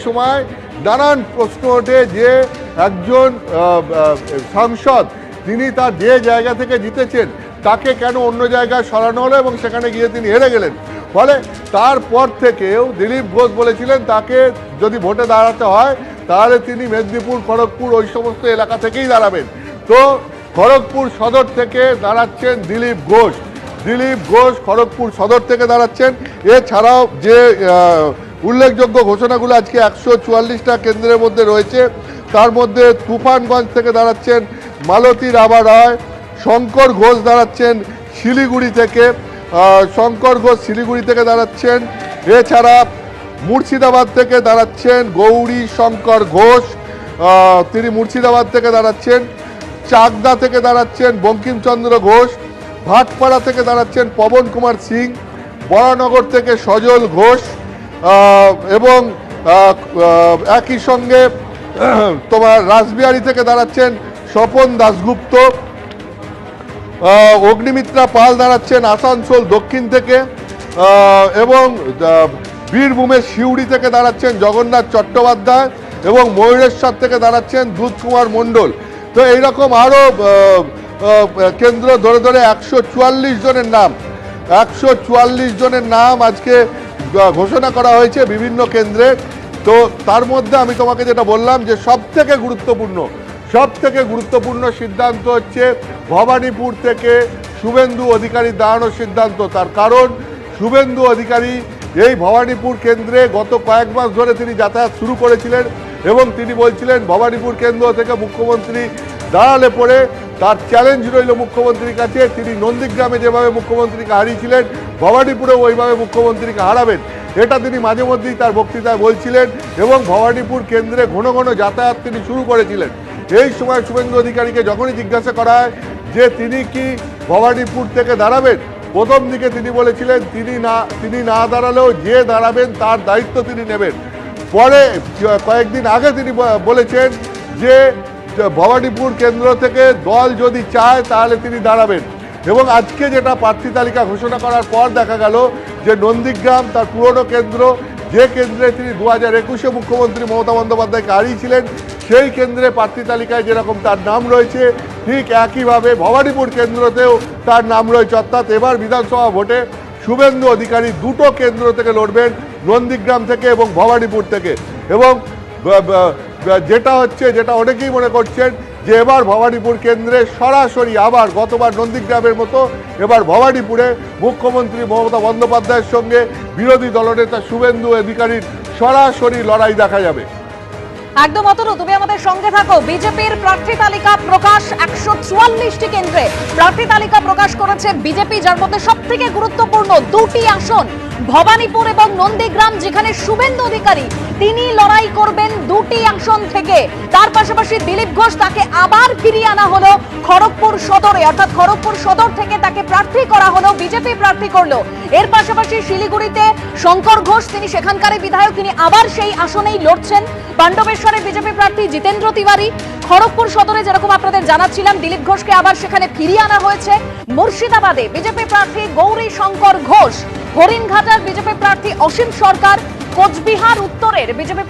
সময় নানান প্রশ্ন ওঠে যে একজন সাংসদ তিনি তার যে জায়গা থেকে জিতেছেন তাকে কেন অন্য জায়গায় সরানো হলো এবং সেখানে গিয়ে তিনি হেরে গেলেন। ফলে তারপর থেকেও দিলীপ ঘোষ বলেছিলেন তাকে যদি ভোটে দাঁড়াতে হয় তাহলে তিনি মেদিনীপুর, খড়গপুর ওই সমস্ত এলাকা থেকেই দাঁড়াবেন। তো খড়গপুর সদর থেকে দাঁড়াচ্ছেন দিলীপ ঘোষ। দিলীপ ঘোষ খড়গপুর সদর থেকে দাঁড়াচ্ছেন। এছাড়াও যে উল্লেখযোগ্য ঘোষণাগুলো আজকে 144টা কেন্দ্রের মধ্যে রয়েছে, তার মধ্যে তুফানগঞ্জ থেকে দাঁড়াচ্ছেন মালতী রাভা রায়। শঙ্কর ঘোষ দাঁড়াচ্ছেন শিলিগুড়ি থেকে, শঙ্কর ঘোষ শিলিগুড়ি থেকে দাঁড়াচ্ছেন। এছাড়া মুর্শিদাবাদ থেকে দাঁড়াচ্ছেন গৌরী শঙ্কর ঘোষ, তিনি মুর্শিদাবাদ থেকে দাঁড়াচ্ছেন। চাকদা থেকে দাঁড়াচ্ছেন বঙ্কিমচন্দ্র ঘোষ। ভাটপাড়া থেকে দাঁড়াচ্ছেন পবন কুমার সিং। বরানগর থেকে সজল ঘোষ এবং একই সঙ্গে তোমার রাসবিহারী থেকে দাঁড়াচ্ছেন স্বপন দাশগুপ্ত। অগ্নিমিত্রা পাল দাঁড়াচ্ছেন আসানসোল দক্ষিণ থেকে এবং বীরভূমের সিউড়ি থেকে দাঁড়াচ্ছেন জগন্নাথ চট্টোপাধ্যায় এবং ময়ূরেশ্বর থেকে দাঁড়াচ্ছেন দুধ কুমার মণ্ডল। তো এইরকম আরও কেন্দ্র ধরে ধরে 144 জনের নাম, 144 জনের নাম আজকে ঘোষণা করা হয়েছে বিভিন্ন কেন্দ্রে। তো তার মধ্যে আমি তোমাকে যেটা বললাম যে সব থেকে গুরুত্বপূর্ণ সিদ্ধান্ত হচ্ছে ভবানীপুর থেকে শুভেন্দু অধিকারী দাঁড়ানোর সিদ্ধান্ত। তার কারণ শুভেন্দু অধিকারী এই ভবানীপুর কেন্দ্রে গত কয়েক মাস ধরে তিনি যাতায়াত শুরু করেছিলেন এবং তিনি বলছিলেন ভবানীপুর কেন্দ্র থেকে মুখ্যমন্ত্রী দাঁড়ালে পরে তার চ্যালেঞ্জ রইল মুখ্যমন্ত্রীর কাছে। তিনি নন্দীগ্রামে যেভাবে মুখ্যমন্ত্রীকে হারিয়েছিলেন ভবানীপুরেও ওইভাবে মুখ্যমন্ত্রীকে হারাবেন, এটা তিনি মাঝে মধ্যেই তার বক্তৃতায় বলছিলেন এবং ভবানীপুর কেন্দ্রে ঘন ঘন যাতায়াত তিনি শুরু করেছিলেন। এই সময় শুভেন্দু অধিকারীকে যখনই জিজ্ঞাসা করা হয় যে তিনি কি ভবানীপুর থেকে দাঁড়াবেন, প্রথম দিকে তিনি বলেছিলেন তিনি না দাঁড়ালেও যে দাঁড়াবেন তার দায়িত্ব তিনি নেবেন। পরে কয়েকদিন আগে তিনি বলেছেন যে ভবানীপুর কেন্দ্র থেকে দল যদি চায় তাহলে তিনি দাঁড়াবেন। এবং আজকে যেটা প্রার্থী তালিকা ঘোষণা করার পর দেখা গেল যে নন্দীগ্রাম তার পুরনো কেন্দ্র, যে কেন্দ্রে তিনি 2021-এ মুখ্যমন্ত্রী মমতা বন্দ্যোপাধ্যায়কে হারিয়েছিলেন, সেই কেন্দ্রে প্রার্থী তালিকায় যেরকম তার নাম রয়েছে ঠিক একইভাবে ভবানীপুর কেন্দ্রতেও তার নাম রয়েছে। অর্থাৎ এবার বিধানসভা ভোটে শুভেন্দু অধিকারী দুটো কেন্দ্র থেকে লড়বেন, নন্দীগ্রাম থেকে এবং ভবানীপুর থেকে। এবং যেটা অনেকেই মনে করছেন যে এবার ভবানীপুর কেন্দ্রে সরাসরি আবার গতবার নন্দীগ্রামের মতো এবার ভবানীপুরে মুখ্যমন্ত্রী মমতা বন্দ্যোপাধ্যায়ের সঙ্গে বিরোধী দলনেতা শুভেন্দু অধিকারীর সরাসরি লড়াই দেখা যাবে। একদম অতনু, তুমি আমাদের সঙ্গে থাকো। বিজেপির প্রার্থী তালিকা প্রকাশ, 144টি কেন্দ্রে প্রার্থী তালিকা প্রকাশ করেছে বিজেপি, যার মধ্যে সব থেকে গুরুত্বপূর্ণ দুটি আসন ভবানীপুর এবং নন্দীগ্রাম, যেখানে শুভেন্দু অধিকারী তিনি লড়াই করবেন দুটি আসন থেকে। তার পাশাপাশি দিলীপ ঘোষ তাকে আবার ফিরিয়ে আনা হলো খড়গপুর সদরে, অর্থাৎ খড়গপুর সদর থেকে তাকে প্রার্থী করা হলো, বিজেপি প্রার্থী করলো। এর পাশাপাশি শিলিগুড়িতে শঙ্কর ঘোষ, তিনি সেখানকারই বিধায়ক, তিনি আবার সেই আসনেই লড়ছেন। পাণ্ডবেশ্বরে বিজেপি প্রার্থী জিতেন্দ্র তিওয়ারি। খড়গপুর সদরে যেরকম আপনাদের জানাচ্ছিলাম দিলীপ ঘোষকে আবার সেখানে ফিরিয়ে আনা হয়েছে। মুর্শিদাবাদে বিজেপি প্রার্থী গৌরী শঙ্কর ঘোষ, হরিণঘাটার বিজেপি প্রার্থী অসীম সরকার, কোচবিহার উত্তরের বিজেপি প্রার্থী